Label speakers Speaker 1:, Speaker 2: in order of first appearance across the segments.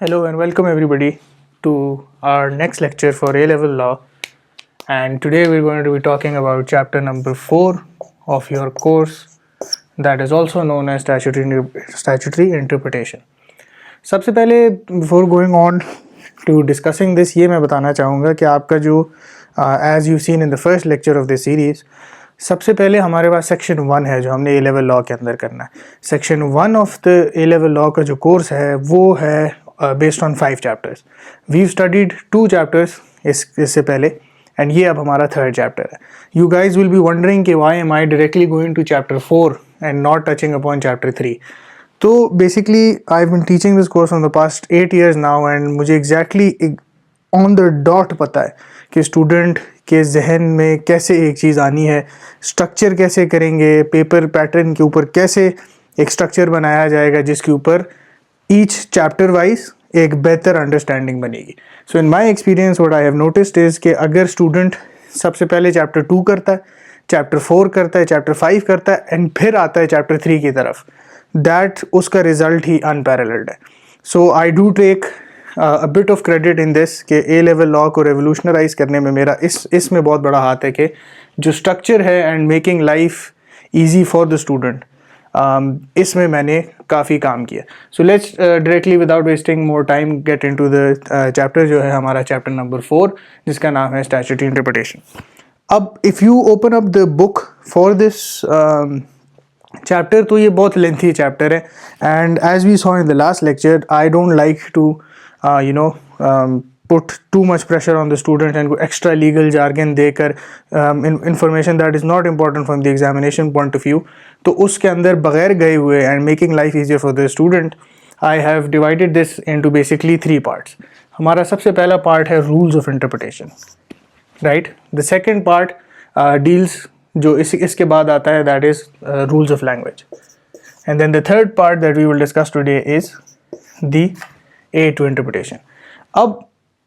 Speaker 1: Hello and welcome everybody to our next lecture for A-level law, and today we're going to be talking about chapter number 4 of your course, that is also known as statutory interpretation. सबसे पहले before going on to discussing this, ये मैं बताना चाहूँगा कि आपका जो as you've seen in the first lecture of this series, सबसे पहले हमारे पास सेक्शन 1 है जो हमने ए लेवल लॉ के अंदर करना है. Section 1 of the A level law का जो कोर्स है वो है based on 5 chapters. We studied 2 chapters इससे पहले, एंड ये अब हमारा 3rd चैप्टर है. You guys will be wondering कि why am I directly going to chapter 4 and not touching upon chapter 3. तो basically I have been teaching this course on the past 8 years now, and मुझे exactly on the dot पता है कि student के जहन में कैसे एक चीज़ आनी है, स्ट्रक्चर कैसे करेंगे, पेपर पैटर्न के ऊपर कैसे एक स्ट्रक्चर बनाया जाएगा जिसके ऊपर ईच चैप्टर वाइज एक बेहतर अंडरस्टैंडिंग बनेगी. So in my experience what I have noticed is कि अगर स्टूडेंट सबसे पहले चैप्टर 2 करता है, चैप्टर 4 करता है, चैप्टर 5 करता है एंड फिर आता है चैप्टर 3 की तरफ, दैट उसका रिजल्ट ही अनपैरेलल्ड है. So I do take a bit of credit in this कि ए लेवल लॉ को रेवोल्यूशनराइज करने में मेरा इसमें बहुत बड़ा हाथ है कि जो स्ट्रक्चर है and making life easy for the student, इसमें मैंने काफ़ी काम किया. So let's directly without wasting more time get into the chapter जो है हमारा चैप्टर नंबर 4, जिसका नाम है स्टैट्यूटरी इंटरप्रिटेशन. अब if you open up the book for this chapter तो ये बहुत लेंथी चैप्टर है, and as we saw in the last lecture I don't like to put too much pressure on the student and extra legal jargon देकर information that is not important from the examination point of view. तो उसके अंदर बगैर गए हुए and making life easier for the student, I have divided this into basically 3 parts. हमारा सबसे पहला part है rules of interpretation, right? The second part deals जो इसके बाद आता है, that is rules of language, and then the third part that we will discuss today is the A2 interpretation. अब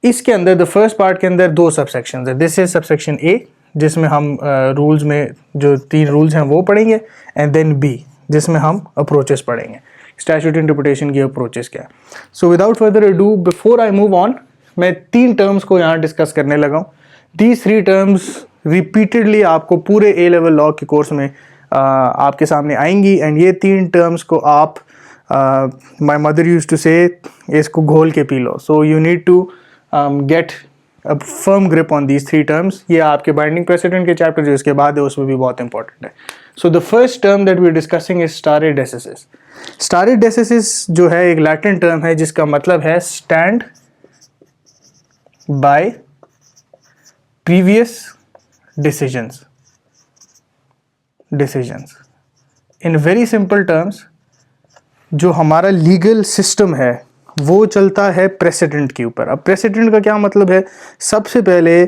Speaker 1: इसके अंदर द फर्स्ट पार्ट के अंदर 2 सबसेक्शंस है. दिस इज सबसेक्शन ए जिसमें हम रूल्स में जो 3 रूल्स हैं वो पढ़ेंगे, एंड देन बी जिसमें हम अप्रोचेस पढ़ेंगे, स्टैट्यूटरी इंटरप्रिटेशन की अप्रोचेस क्या है. So without further ado, before I move on, मैं 3 टर्म्स को यहाँ डिस्कस करने लगा हूँ. दीज 3 टर्म्स रिपीटेडली आपको पूरे ए लेवल लॉ के कोर्स में आपके सामने आएंगी, एंड ये 3 टर्म्स को आप my mother used to say इसको घोल के P low. So you need to get a firm grip on these 3 terms. ये आपके बाइंडिंग प्रेसिडेंट के चैप्टर जो इसके बाद है उसमें भी बहुत इंपॉर्टेंट है. So the first term that we are discussing is stare decisis. Stare decisis जो है एक लैटिन टर्म है जिसका मतलब है stand by previous decisions. In very simple terms, जो हमारा लीगल सिस्टम है वो चलता है प्रेसिडेंट के ऊपर. अब प्रेसिडेंट का क्या मतलब है? सबसे पहले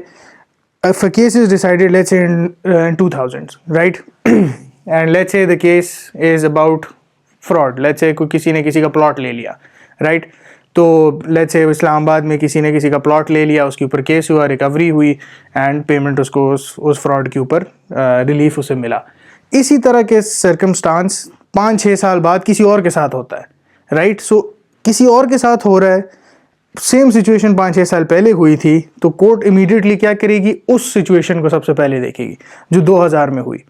Speaker 1: if a case is decided let's say in 2000s, right? and let's say the case is about fraud. let's say किसी ने किसी का प्लॉट ले लिया, right? तो let's say इस्लामाबाद में किसी ने किसी का प्लॉट ले लिया, उसके ऊपर केस हुआ, रिकवरी हुई एंड पेमेंट उसको उस फ्रॉड के ऊपर रिलीफ उसे मिला. इसी तरह के सर्कमस्टांस 5-6 साल बाद किसी और के साथ होता है, राइट? सो किसी और के साथ हो रहा है, सेम सिचुएशन 5-6 साल पहले हुई थी, तो कोर्ट इमीडिएटली क्या करेगी? उस सिचुएशन को सबसे पहले देखेगी जो 2000 में हुई,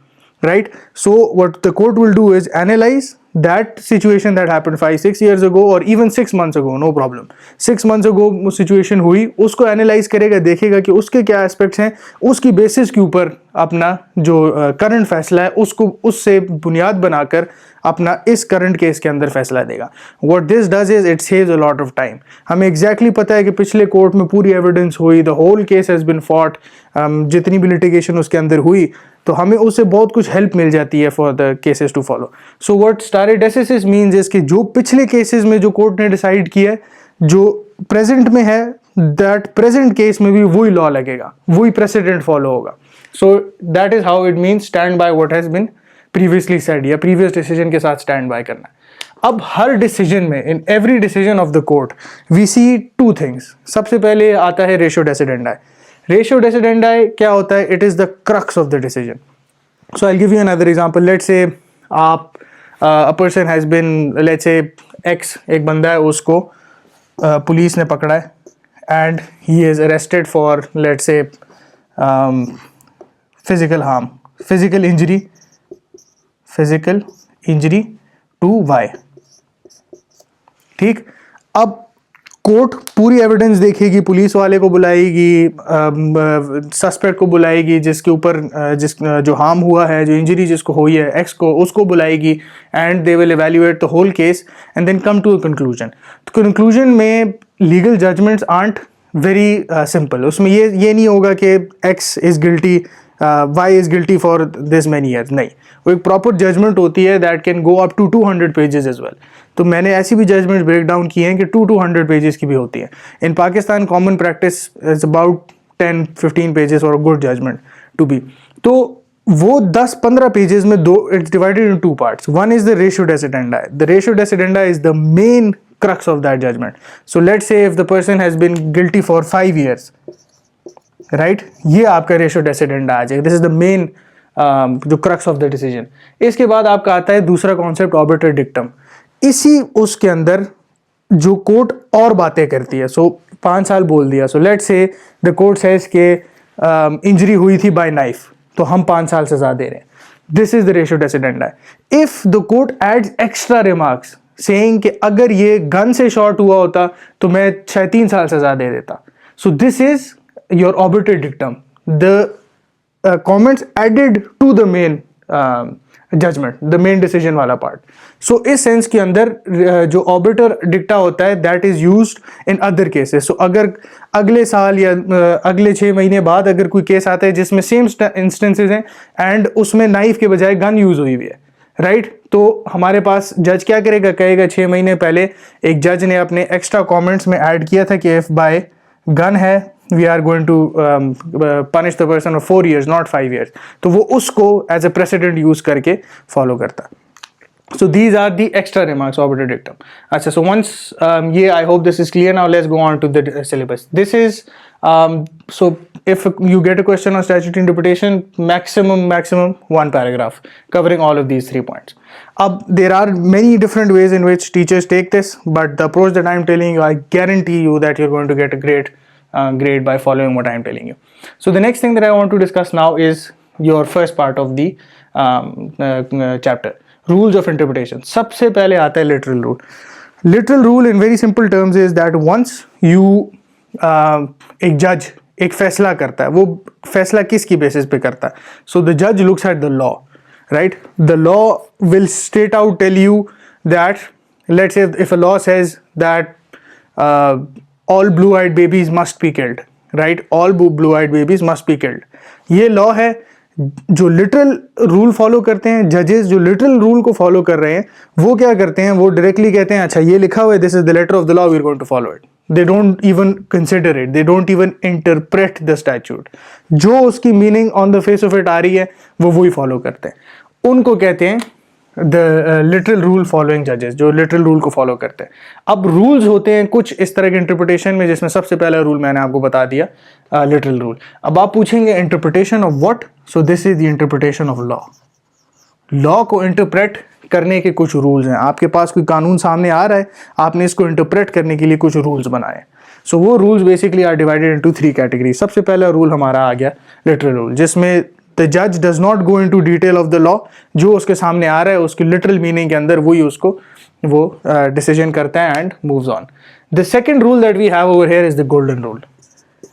Speaker 1: right? So what the court will do is analyse that situation that happened 5-6 years ago or even 6 months ago, no problem. 6 months ago वो situation हुई, उसको एनालाइज करेगा, देखेगा कि उसके क्या एस्पेक्ट्स हैं, उसकी बेसिस के ऊपर अपना जो करंट फैसला है उसको उससे बुनियाद बनाकर अपना इस करंट केस के अंदर फैसला देगा. What this does is it saves a lot of time. हमें एग्जैक्टली पता है कि पिछले कोर्ट में पूरी एविडेंस हुई, the whole case has been fought, जितनी भी लिटिगेशन उसके अंदर हुई, तो हमें उससे बहुत कुछ हेल्प मिल जाती है for the cases to follow. So what stare decisis means is कि जो पिछले केसेस में जो कोर्ट ने डिसाइड किया है, जो प्रेजेंट में है, दैट प्रेजेंट केस में भी वही लॉ लगेगा, वही प्रेसिडेंट फॉलो होगा. So that is how it means stand by what has been previously said, या प्रीवियस डिसीजन के साथ स्टैंड बाय करना. अब हर डिसीजन में, in every decision of the court we see 2 things. सबसे पहले आता है रेशियो डेसिडेंडाई. रेशियो डेसिडेंडाई क्या होता है? It is the crux of the decision. So I will give you another example. Let's say आप a person has been, let's say X, एक बंदा है, उसको पुलिस ने पकड़ा है and he is arrested for let's say physical injury to Y. ठीक, अब कोर्ट पूरी एविडेंस देखेगी, पुलिस वाले को बुलाएगी, सस्पेक्ट को बुलाएगी, जिसके ऊपर जो हार्म हुआ है, जो इंजरी जिसको हुई है एक्स को, उसको बुलाएगी and they will evaluate the whole case and then come to a conclusion. तो कंक्लूजन में legal judgments are very simple. उसमें ये नहीं होगा कि X is guilty, Y is guilty for this many years, नहीं, वो एक प्रॉपर जजमेंट होती है that can go up to 200 pages as well. तो मैंने ऐसी भी जजमेंट ब्रेक डाउन की हैं कि 200 पेजेस की भी होती हैं। In Pakistan common practice is about 10-15 pages और गुड जजमेंट टू बी। तो वो 10-15 पेजेस में दो, it's divided in two parts. One is the ratio decidendi. The ratio decidendi is the main crux of that judgment. So let's say if the person has been guilty for 5 years, right, ये आपका ratio डेसिडेंडा आ जाएगा। This is the main जो crux of the decision. इसके बाद आपका आता है दूसरा कॉन्सेप्ट, ऑर्बिटर डिक्टम। इसी उसके अंदर जो कोर्ट और बातें करती है, सो 5 साल बोल दिया, सो लेट्स से द कोर्ट सेज के इंजरी हुई थी बाय नाइफ, तो हम 5 साल सजा दे रहे हैं। This is the ratio decidendi. If the court adds extra remarks saying कि अगर ये गन से शॉट हुआ होता तो मैं 3 साल सजा दे देता, so this is your obiter dictum, the comments added to the main judgment, the main decision वाला पार्ट। सो इस सेंस के अंदर जो ऑर्बिटर डिक्टा होता है that is used in other cases. So अगर अगले साल या अगले 6 महीने बाद अगर कोई केस आता है जिसमें सेम इंस्टेंसेस हैं एंड उसमें नाइफ के बजाय गन यूज हुई हुई है, राइट, तो हमारे पास जज क्या करेगा, कहेगा 6 महीने पहले एक जज ने अपने एक्स्ट्रा कमेंट्स में ऐड किया था कि इफ बाय गन है we are going to punish the person of 4 years not 5 years, तो वो उसको एज अ प्रेसिडेंट यूज करके फॉलो करता। So these are the extra remarks, orbital dictum. अच्छा, so once I hope this is clear. Now let's go on to the syllabus. This is so if you get a question on statutory interpretation, maximum 1 paragraph covering all of these 3 points. There are many different ways in which teachers take this, but the approach that I am telling you, I guarantee you that you're going to get a great grade by following what I am telling you. So the next thing that I want to discuss now is your first part of the chapter. Rules of interpretation. सबसे पहले आता है literal rule. Literal rule in very simple terms is that once you एक जज एक फैसला करता है, वो फैसला किसकी बेसिस पे करता है? सो द जज looks at the law, right? The law will straight out tell you that let's say if a law says that all blue eyed babies must be killed, right? All blue eyed babies must be killed, ये law है। जो literal rule follow करते हैं जजेस, जो literal rule को follow कर रहे हैं, वो क्या करते हैं, वो डायरेक्टली कहते हैं अच्छा ये लिखा हुआ है, this is the letter of the law, we are going to follow it. They don't even consider it, they don't even interpret the statute. जो उसकी meaning on the face of it आ रही है वो वही फॉलो करते हैं। उनको कहते हैं द लिटरल रूल फॉलोइंग जजेस, जो लिटरल रूल को फॉलो करते हैं। अब रूल्स होते हैं कुछ इस तरह के इंटरप्रिटेशन में, जिसमें सबसे पहला रूल मैंने आपको बता दिया लिटरल रूल। अब आप पूछेंगे interpretation of what? So this is the interpretation of law. Law को इंटरप्रेट करने के कुछ रूल्स हैं। आपके पास कोई कानून सामने आ रहा है, आपने इसको इंटरप्रेट करने के लिए कुछ रूल्स बनाए। सो वो rules basically are divided into 3 category. सबसे पहला रूल हमारा आ गया लिटरल रूल, जिसमें द जज does not go into detail of the law. जो उसके सामने आ रहा है उसकी लिटरल मीनिंग के अंदर वही उसको वो डिसीजन करता है and moves on. The second rule that we have over here is the golden rule,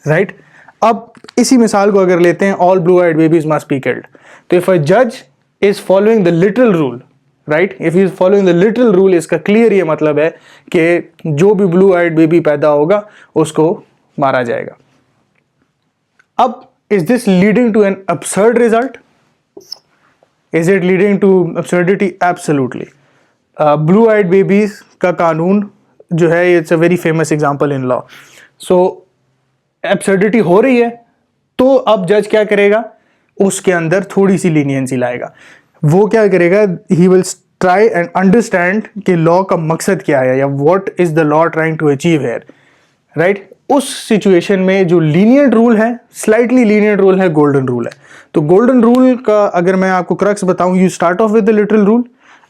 Speaker 1: right? अब इसी मिसाल को अगर लेते हैं, all blue eyed babies must be killed, तो इफ अ जज is following the literal rule, right, if he is following the literal rule, इसका क्लियर ये मतलब है कि जो भी ब्लू आइड बेबी पैदा होगा उसको मारा जाएगा। अब is this leading to an absurd result? Is it leading to absurdity? Absolutely. Blue eyed babies का कानून जो है, it's a very famous example in law. So absurdity हो रही है, तो अब जज क्या करेगा, उसके अंदर थोड़ी सी लीनियंसी लाएगा। वो क्या करेगा, he will try and understand कि लॉ का मकसद क्या है, या what is the law trying to achieve here, right? उस सिचुएशन में जो लीनियंट रूल है, स्लाइटली लीनियंट रूल है, गोल्डन रूल है। तो गोल्डन रूल का अगर मैं आपको क्रक्स बताऊं, you start off with the literal rule.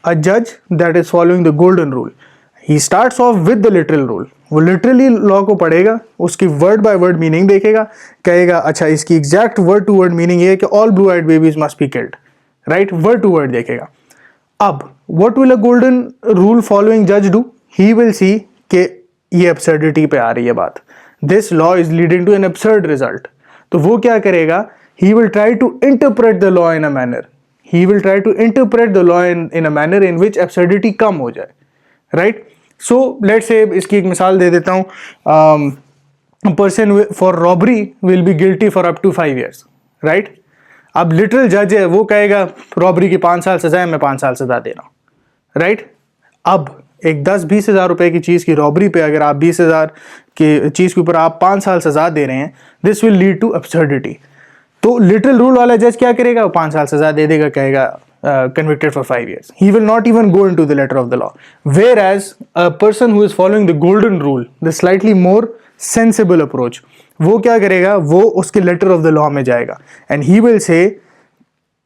Speaker 1: A जज that is following the golden rule, he starts off with the literal rule, वो लिटरली लॉ को पढ़ेगा, उसकी वर्ड बाय वर्ड मीनिंग देखेगा, कहेगा अच्छा इसकी exact word to word meaning ये है कि all blue eyed babies must be killed, right, word to word देखेगा. अब what will a golden rule following जज डू? ही विल सी कि ये एब्सर्डिटी पे आ रही है बात, this law is leading to an absurd result. तो वो क्या करेगा? He will try to interpret the law in a manner, he will try to interpret the law in a manner in which absurdity कम हो जाए, right. So let's से इसकी एक मिसाल दे देता हूँ. Person for robbery will be guilty for up to 5 years, right. अब लिटरल जज है, वो कहेगा रॉबरी की 5 साल सजा है, मैं 5 साल सजा दे रहा हूँ, राइट. अब एक 10-20 हज़ार रुपए की चीज़ की रॉबरी पे अगर आप 20 हज़ार की चीज़ के ऊपर आप 5 साल सजा दे रहे हैं, this will lead to absurdity. तो लिटरल रूल वाला जज क्या करेगा? वो 5 साल सजा दे देगा, कहेगा convicted for 5 years. He will not even go into the letter of the law. Whereas a person who is following the golden rule, the slightly more sensible approach, वो क्या करेगा? वो उसके letter of the law में जाएगा and he will say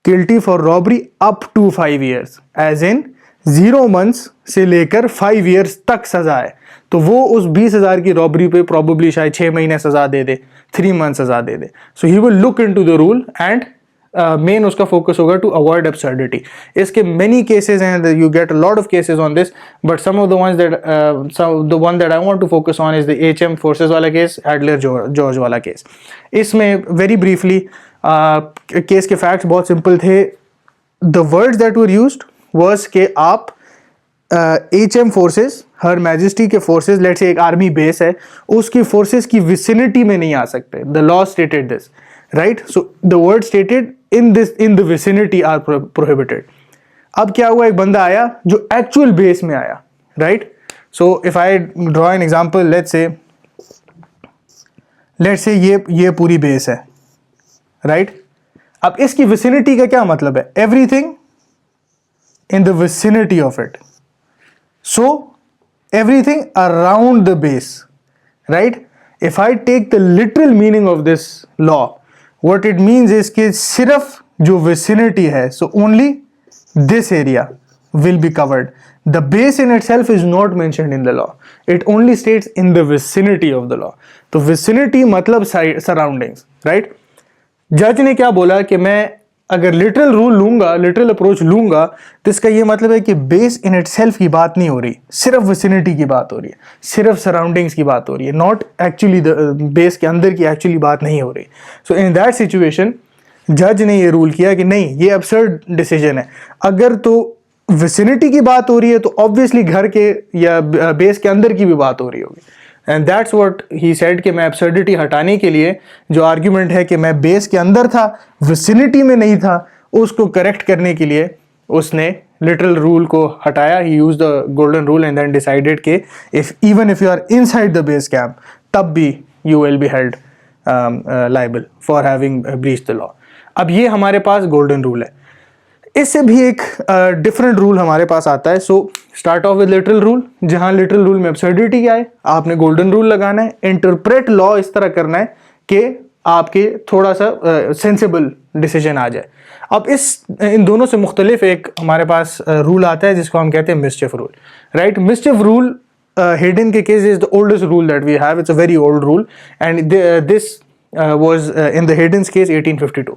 Speaker 1: guilty for robbery up to 5 years, as in 0 months से लेकर 5 years तक सजा है. तो वो उस 20,000 की रॉबरी पे प्रॉबली शायद 6 महीने सजा दे दे, 3 months सजा दे दे. So he will look into the rule and main उसका फोकस होगा टू अवॉइड एब्सर्डिटी. इसके मेनी केसेस हैं, you get a lot of cases on this, but some of the ones that the one that I want to focus on is the HM forces वाला case, Adler George वाला case. इसमें very briefly case के facts बहुत simple थे. The words that were used was कि आप HM forces, हर majesty के forces, let's say एक आर्मी बेस है, उसकी फोर्सेस की विसिनिटी में नहीं आ सकते. The law stated this, right. So the word stated in the vicinity are prohibited. अब क्या हुआ? एक बंदा आया जो एक्चुअल बेस में आया, right. So if I draw an example, let's say ये पूरी बेस है, राइट. अब इसकी विसिनिटी का क्या मतलब है? Everything in the vicinity of it. So everything around the base, right? If I take the literal meaning of this law, what it means is कि सिर्फ जो vicinity है, so only this area will be covered. The base in itself is not mentioned in the law. It only states in the vicinity of the law. तो vicinity मतलब surroundings, right? जज ने क्या बोला कि मैं अगर लिटरल रूल लूंगा, लिटरल अप्रोच लूंगा, तो इसका ये मतलब है कि बेस इन इटसेल्फ की बात नहीं हो रही, सिर्फ विसिनिटी की बात हो रही है, सिर्फ सराउंडिंग्स की बात हो रही है, नॉट एक्चुअली बेस के अंदर की एक्चुअली बात नहीं हो रही. सो इन दैट सिचुएशन जज ने ये रूल किया कि नहीं, ये अब्सर्ड डिसीजन है. अगर तो विसिनिटी की बात हो रही है तो ऑब्वियसली घर के या बेस के अंदर की भी बात हो रही होगी. And that's what he said कि मैं एब्सर्डिटी हटाने के लिए जो आर्ग्यूमेंट है कि मैं बेस के अंदर था, विसिनिटी में नहीं था, उसको करेक्ट करने के लिए उसने लिटरल रूल को हटाया. He use the golden rule and then decided कि even if you are inside the base camp, तब भी you will be held liable for having breached the law. अब ये हमारे पास गोल्डन रूल है. इससे भी एक डिफरेंट रूल हमारे पास आता है. So start off with literal rule, जहां लिटरल रूल में एब्सर्डिटी क्या है, आपने गोल्डन रूल लगाना है. इंटरप्रेट लॉ इस तरह करना है कि आपके थोड़ा सा सेंसिबल डिसीजन आ जाए. अब इन दोनों से मुख्तलिफ एक हमारे पास रूल आता है जिसको हम कहते हैं mischief rule, right. Mischief rule Heydon के case is the oldest rule that we have. It's a very old rule and this was in the Heydon's case 1852.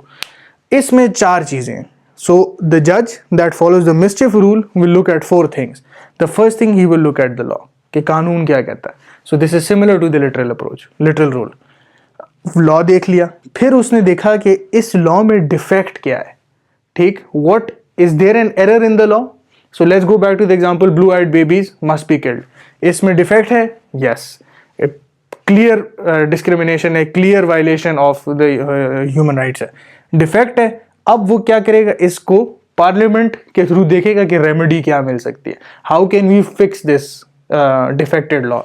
Speaker 1: इसमें 4 चीजें हैं. So the judge that follows the mischief rule will look at 4 things. The first thing he will look at the law, कि कानून क्या कहता है. So this is similar to the literal approach, literal rule. Law देख लिया, फिर उसने देखा कि इस लॉ में डिफेक्ट क्या है. ठीक, what is there an error in the law? So let's go back to the example, blue eyed babies must be killed. इसमें डिफेक्ट है, yes. क्लियर डिस्क्रिमिनेशन है, clear violation of the human rights है, defect है. अब वो क्या करेगा? इसको पार्लियामेंट के थ्रू देखेगा कि रेमेडी क्या मिल सकती है. How can we fix this defected law.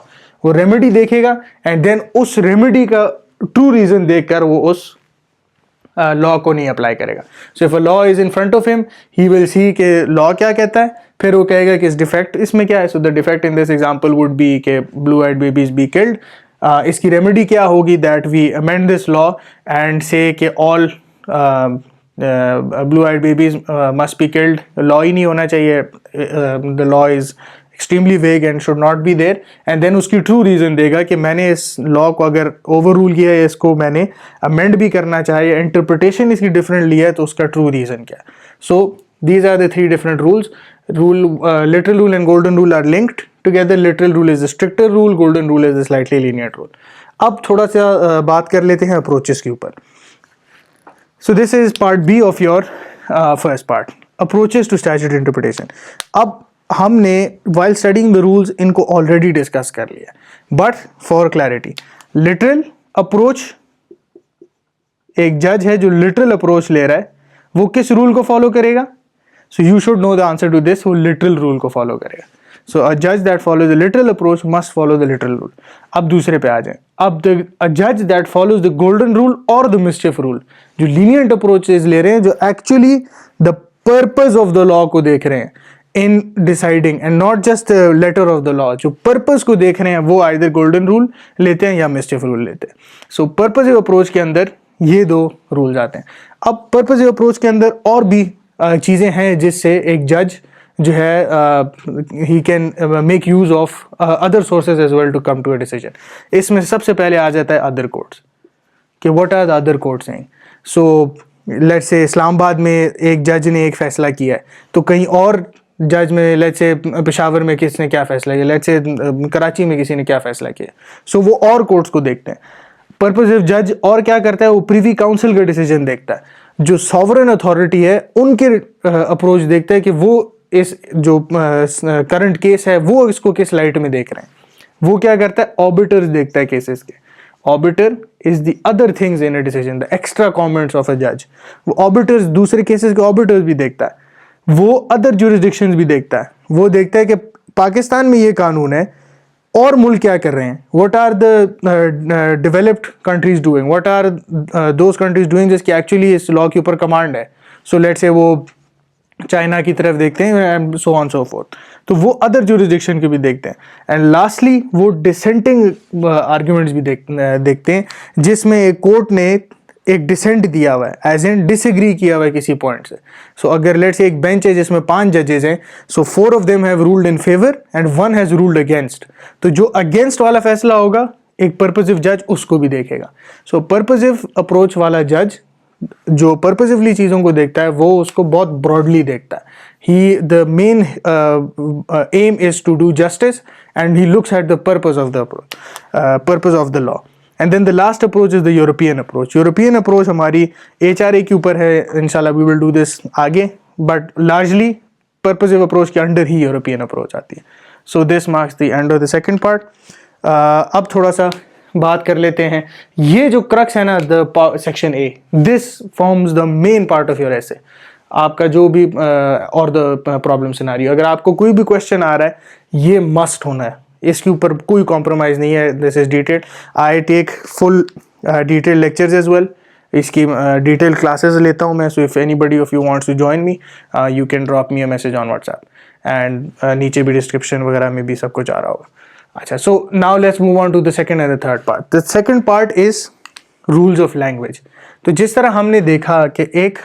Speaker 1: वो रेमेडी देखेगा एंड देन उस रेमेडी का ट्रू रीजन देखकर वो उस लॉ को नहीं अप्लाई करेगा. So if a law is in front of him, he will see कि लॉ क्या कहता है, फिर वो कहेगा कि इस डिफेक्ट इसमें क्या है. So the defect in this example would be कि blue eyed babies be killed. इसकी रेमेडी क्या होगी? That we amend this law and say कि all blue eyed babies must be killed. Law ही नहीं होना चाहिए, the law is extremely vague and should not be there, and then उसकी true reason देगा कि मैंने इस लॉ को अगर ओवर रूल किया है, इसको मैंने अमेंड भी करना चाहिए, इंटरप्रिटेशन इसकी डिफरेंट लिया है, तो उसका ट्रू रीज़न क्या है. सो these are the three different rules. Literal rule and golden rule are linked together. Literal rule is the stricter rule, golden rule is the slightly lenient rule. अब थोड़ा सा बात कर लेते हैं अप्रोचेस के ऊपर. So this is part B of your first part, approaches to statute interpretation. अब हमने while studying the rules इनको already discuss कर लिया, but for clarity, literal approach, एक जज है जो literal approach ले रहा है, वो किस रूल को फॉलो करेगा? So you should know the answer to this. वो literal rule को follow करेगा. So a judge that follows the literal approach must follow the literal rule. अब दूसरे पे आ जाए. अब a judge that follows the golden rule or the mischief rule, जो lenient approaches ले रहे हैं, जो actually the purpose of the law को देख रहे हैं in deciding and not just the letter of the law, जो purpose को देख रहे हैं, वो either golden rule लेते हैं या mischief rule लेते हैं. So purposive approach के अंदर ये दो रूल्स आते हैं. अब purposive approach के अंदर और भी चीज़ें हैं जिससे एक जज जो है he can make use of other sources as well to come to a decision. इसमें सबसे पहले आ जाता है अदर कोर्ट्स, कि what are the other courts saying. So let's say Islamabad में एक जज ने एक फ़ैसला किया है, तो कहीं और जज में लेट्स से पेशावर में किसने क्या फ़ैसला किया, लेट्स से कराची में किसी ने क्या फ़ैसला किया. सो वो और कोर्ट्स को देखते हैं. पर्पसिव जज और क्या करता है, वो प्रीवी काउंसिल का डिसीजन देखता है. जो सॉवरेन अथॉरिटी है उनके अप्रोच देखता है कि वो इस जो करंट केस है वो इसको किस लाइट में देख रहे हैं. वो क्या करता है, ऑबिटर्स देखता है केसेस के. Obiter is the other things in a decision, the extra comments of a जज. वो ऑबिटर्स दूसरे केसेस के ऑबिटर्स भी देखता है. वो अदर जुरिस्डिक्शंस भी देखता है. वो देखता है कि पाकिस्तान में ये कानून है और मुल्क क्या कर रहे हैं, what are the developed countries doing, what are those countries doing जिसकी एक्चुअली इस लॉ के ऊपर कमांड है. सो लेट्स से वो चाइना की तरफ देखते हैं and so on so fourth. तो वो अदर जुरिस्डिक्शन के भी देखते हैं. एंड लास्टली वो डिसेंटिंग आर्ग्यूमेंट्स भी देखते हैं जिसमें एक कोर्ट ने एक डिसेंट दिया हुआ है, एज इन डिसएग्री किया हुआ है किसी पॉइंट से. सो अगर लेट्स से एक बेंच है जिसमें 5 जजेस हैं, सो 4 of them have ruled in favour and 1 has ruled against. तो जो अगेंस्ट वाला फैसला होगा एक पर्पसिव जज उसको भी देखेगा. सो पर्पसिव अप्रोच वाला जज जो पर्पसिवली चीज़ों को देखता है वो उसको बहुत ब्रॉडली देखता है. He the main aim is to do justice and he looks at the purpose of the approach, purpose of the law. And then the last approach is the European approach. European approach हमारी HRA के ऊपर है, इंशाल्लाह we will do this आगे, but largely purposive approach के under ही European approach आती है. So this marks the end of the second part. अब थोड़ा सा बात कर लेते हैं. ये जो क्रक्स है ना, the section A, this forms the main part of your एसे. आपका जो भी और द प्रॉब्लम सिनारियो, अगर आपको कोई भी क्वेश्चन आ रहा है ये मस्ट होना है, इसके ऊपर कोई कॉम्प्रोमाइज़ नहीं है. This is detailed. I take full detail lectures as well. इसकी डिटेल क्लासेस लेता हूँ मैं. So if anybody of you wants to join me, you can drop me a message on WhatsApp, and नीचे भी description वगैरह में भी सब कुछ आ रहा होगा. अच्छा, so now let's move on to the second and the third part. The second part is rules of language. तो जिस तरह हमने देखा कि एक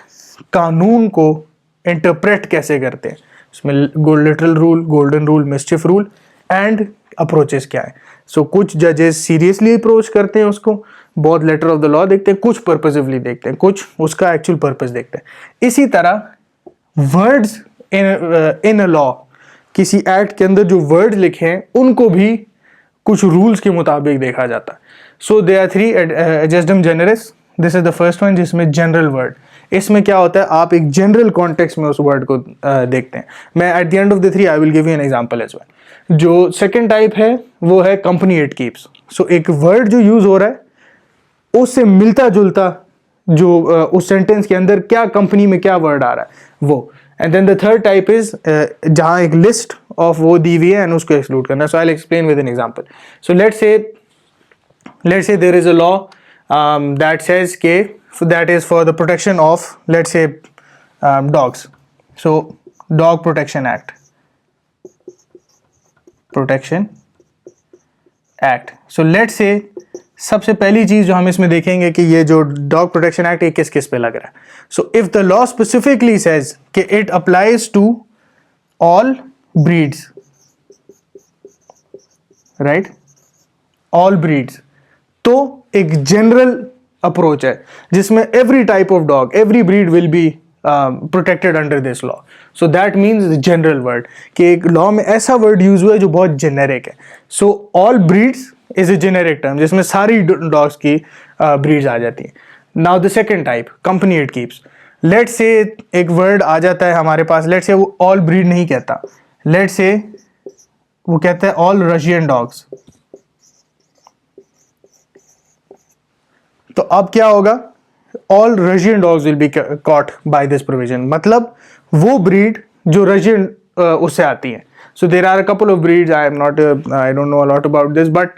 Speaker 1: कानून को इंटरप्रेट कैसे करते हैं, इसमें literal rule, golden rule, mischief rule and approaches क्या है. सो कुछ जजेस सीरियसली अप्रोच करते हैं उसको, बहुत लेटर ऑफ द लॉ देखते हैं, कुछ पर्पसिवली देखते हैं, कुछ उसका एक्चुअल पर्पस देखते हैं. इसी तरह वर्ड्स इन अ लॉ, किसी एक्ट के अंदर जो वर्ड्स लिखे हैं उनको भी कुछ रूल्स के मुताबिक देखा जाता है. So they are 3 ejusdem generis. This is the first one जिसमें जनरल वर्ड. इसमें क्या होता है, आप एक जनरल कॉन्टेक्स्ट में उस वर्ड को देखते हैं. मैं at the end of the 3 I will give you an example as well. जो सेकंड टाइप है वो है कंपनी इट कीप्स. सो एक वर्ड जो यूज हो रहा है उससे मिलता जुलता जो उस सेंटेंस के अंदर क्या कंपनी में क्या वर्ड आ रहा है वो. And then the third type is जहां एक लिस्ट ऑफ वो दी हुई है एंड उसको एक्सक्लूड करना. So I will explain with an example. So let's say there is a law that says के that is for the protection of, let's say, dogs. So dog protection act. So let's say सबसे पहली चीज जो हम इसमें देखेंगे कि ये जो डॉग प्रोटेक्शन एक्ट ये किस किस पे लग रहा है. So if the law specifically says कि it applies to all breeds, right, all breeds. तो एक जनरल अप्रोच है जिसमें every type of dog, every breed will be protected under this law. So that means general word, कि एक law में ऐसा word use हुआ है जो बहुत जेनेरिक है। So all breeds is a generic term जिसमें सारी डॉग्स की ब्रीड्स आ जाती हैं। Now the second type, company it keeps. Let say एक वर्ड आ जाता है हमारे पास, लेट से वो ऑल ब्रीड नहीं कहता, लेट से वो कहता है ऑल रशियन डॉग्स। तो अब क्या होगा, all Russian dogs will be caught by this provision, मतलब वो ब्रीड जो रशियन उससे आती है। So there are a couple of breeds, I don't know a lot about this, but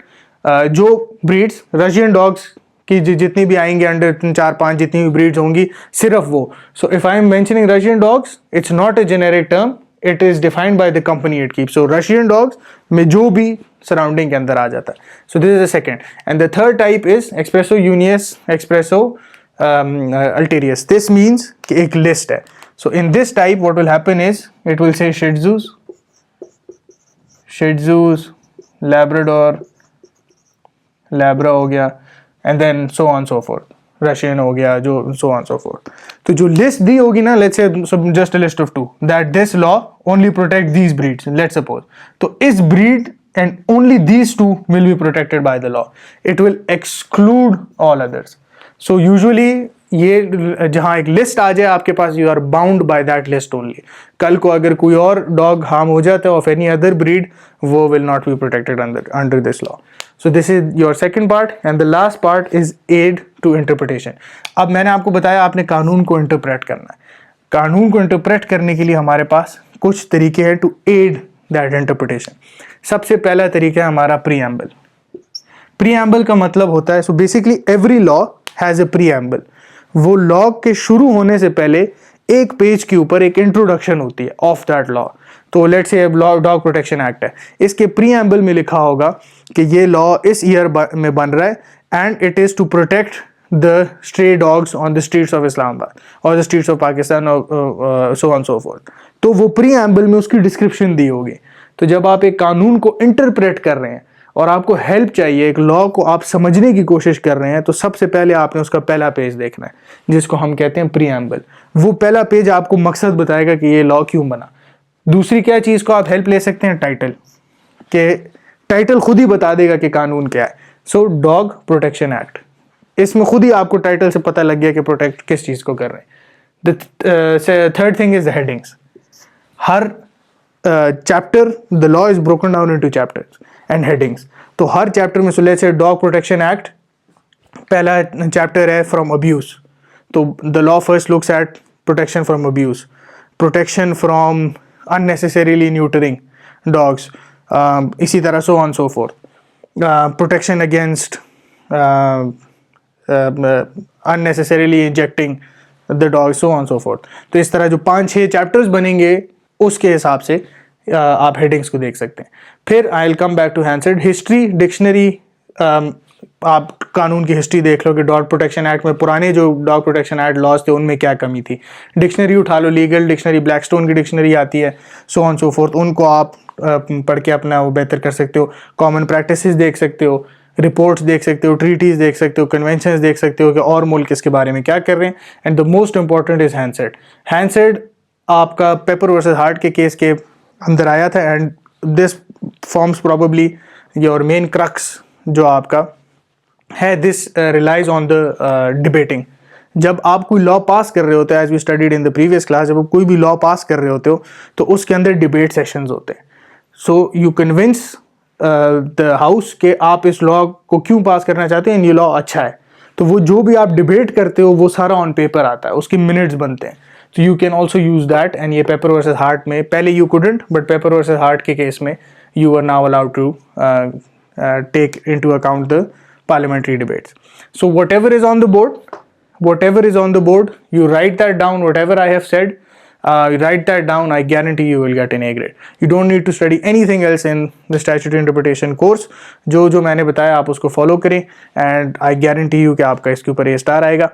Speaker 1: जो ब्रीड्स रशियन डॉग्स की जितनी भी आएंगे अंडर 4-5 जितनी भी ब्रीड्स होंगी, सिर्फ वो। So if I am mentioning Russian dogs, it's not a generic term, it is defined by the company it keeps. So Russian dogs में जो भी सराउंडिंग के अंदर आ जाता है। So this is the second. And the third type is expressio unius, expressio alterius. This means कि एक लिस्ट है। So in this type what will happen is it will say shih tzus, shih tzus, Labrador, लैब्रा हो गया, and then so on so forth, Russian हो गया, जो सो on so fourth. तो जो लिस्ट दी होगी ना, let's say just a list of 2 that this law only protect these breeds, let's suppose. तो इस breed and only these 2 will be protected by the law, it will exclude all others. So usually ये जहां एक list आ जाए आपके पास, you are bound by that list only. कल को अगर कोई और डॉग हार्म हो जाता है ऑफ एनी अदर ब्रीड, वो will not be protected under this law. So this is your second part, and the last part is aid to interpretation. अब मैंने आपको बताया आपने कानून को इंटरप्रेट करना है। कानून को इंटरप्रेट करने के लिए हमारे पास कुछ तरीके हैं टू एड दैट इंटरप्रिटेशन। सबसे पहला तरीका है हमारा प्रीएम्बल। प्रीएम्बल का मतलब होता है, so basically every law has a preamble. वो लॉ के शुरू होने से पहले एक पेज के ऊपर एक इंट्रोडक्शन होती है ऑफ दैट लॉ। तो let's say dog protection act है, इसके प्रीएम्बल में लिखा होगा कि ये लॉ इस ईयर में बन रहा है and it is to protect the stray dogs on the streets of Islamabad और द स्ट्रीट्स ऑफ पाकिस्तान और सो ऑन सो फोर्थ। तो वो प्रीएम्बल में उसकी डिस्क्रिप्शन दी होगी। तो जब आप एक कानून को इंटरप्रेट कर रहे हैं और आपको हेल्प चाहिए, एक लॉ को आप समझने की कोशिश कर रहे हैं, तो सबसे पहले आपने उसका पहला पेज देखना है जिसको हम कहते हैं प्रीएम्बल। वो पहला पेज आपको मकसद बताएगा कि ये लॉ क्यों बना। दूसरी क्या चीज़ को आप हेल्प ले सकते हैं, टाइटल, के टाइटल खुद ही बता देगा कि कानून क्या है। सो डॉग प्रोटेक्शन एक्ट, इसमें खुद ही आपको टाइटल से पता लग गया कि प्रोटेक्ट किस चीज़ को कर रहे हैं। The third thing is headings. Her chapter the law is broken down into chapters and headings. तो हर चैप्टर में, सो लेट्स से डॉग प्रोटेक्शन एक्ट पहला चैप्टर है फ्रॉम अब्यूज, तो the law first looks at protection from abuse, protection from unnecessarily neutering dogs, इसी तरह so on so forth, protection against unnecessarily injecting the dog, so on so forth। तो इस तरह जो 5-6 chapters बनेंगे उसके हिसाब से आप हेडिंग्स को देख सकते हैं। फिर I will come back to Hansard. History, dictionary, आप कानून की हिस्ट्री देख लो कि डॉग प्रोटेक्शन एक्ट में पुराने जो डॉग प्रोटेक्शन एक्ट लॉज थे उनमें क्या कमी थी। डिक्शनरी उठा लो, लीगल डिक्शनरी, ब्लैकस्टोन की डिक्शनरी आती है, सो ऑन सो फोर्थ, उनको आप पढ़ के अपना वो बेहतर कर सकते हो। कॉमन प्रैक्टिसेस देख सकते हो, रिपोर्ट्स देख सकते हो, ट्रीटीज देख सकते हो, कन्वेंशंस देख सकते हो कि और मुल्क इसके बारे में क्या कर रहे हैं। And the most important is Hansard. Hansard आपका पेपर वर्सेस हार्ट के केस के अंदर आया था, and this forms probably your main crux जो आपका है। This relies on the debating. जब आप कोई लॉ पास कर रहे होते हैं, as we studied in the previous class, जब आप कोई भी लॉ पास कर रहे होते हो तो उसके अंदर डिबेट सेशंस होते हैं। So you convince the house कि आप इस लॉ को क्यों पास करना चाहते हैं, ये लॉ अच्छा है। तो वो जो भी आप डिबेट करते हो वो सारा ऑन पेपर आता है, उसके मिनट्स बनते हैं। तो you can also use that. And ये पेपर वर्सेस हार्ट में पहले you couldn't, but paper versus heart के केस में you are now allowed to take into account the parliamentary debates. So whatever is on the board, you write that down, whatever I have said, write that down. I guarantee you will get an A grade. You don't need to study anything else in the statutory interpretation course. जो मैंने बताया आप उसको follow करें, and I guarantee you कि आपका इसके ऊपर A star आएगा.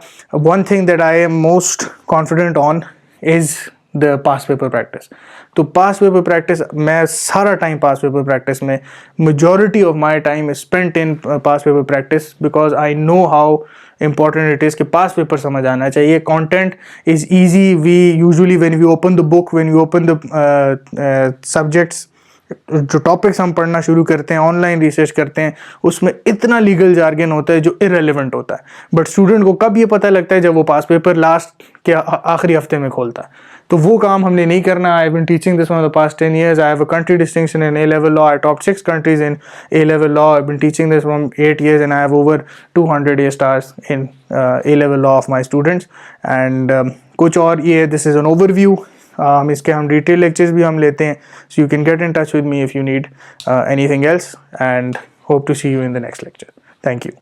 Speaker 1: One thing that I am most confident on is the past paper practice. तो पास पेपर प्रैक्टिस, मैं सारा टाइम पास पेपर प्रैक्टिस में, majority of my time is spent in past paper practice because I know how important it is कि past paper समझ आना चाहिए। Content is easy. We usually when we open the book, when we open the subjects, जो topics हम पढ़ना शुरू करते हैं, ऑनलाइन रिसर्च करते हैं, उसमें इतना लीगल जार्गन होता है जो इरेलीवेंट होता है। बट स्टूडेंट को कब ये पता लगता है? जब वो पास पेपर लास्ट के आखिरी हफ्ते में खोलता है। तो वो काम हमने नहीं करना। I have been teaching this for the past 10 years. I have a country distinction in A-level law. I topped 6 countries in A-level law. I've been teaching this from 8 years and I have over 200 A stars in A-level law of my students. And कुछ और ये, this is an overview. इसके हम detail lectures भी हम लेते हैं, so you can get in touch with me if you need anything else, and hope to see you in the next lecture. Thank you.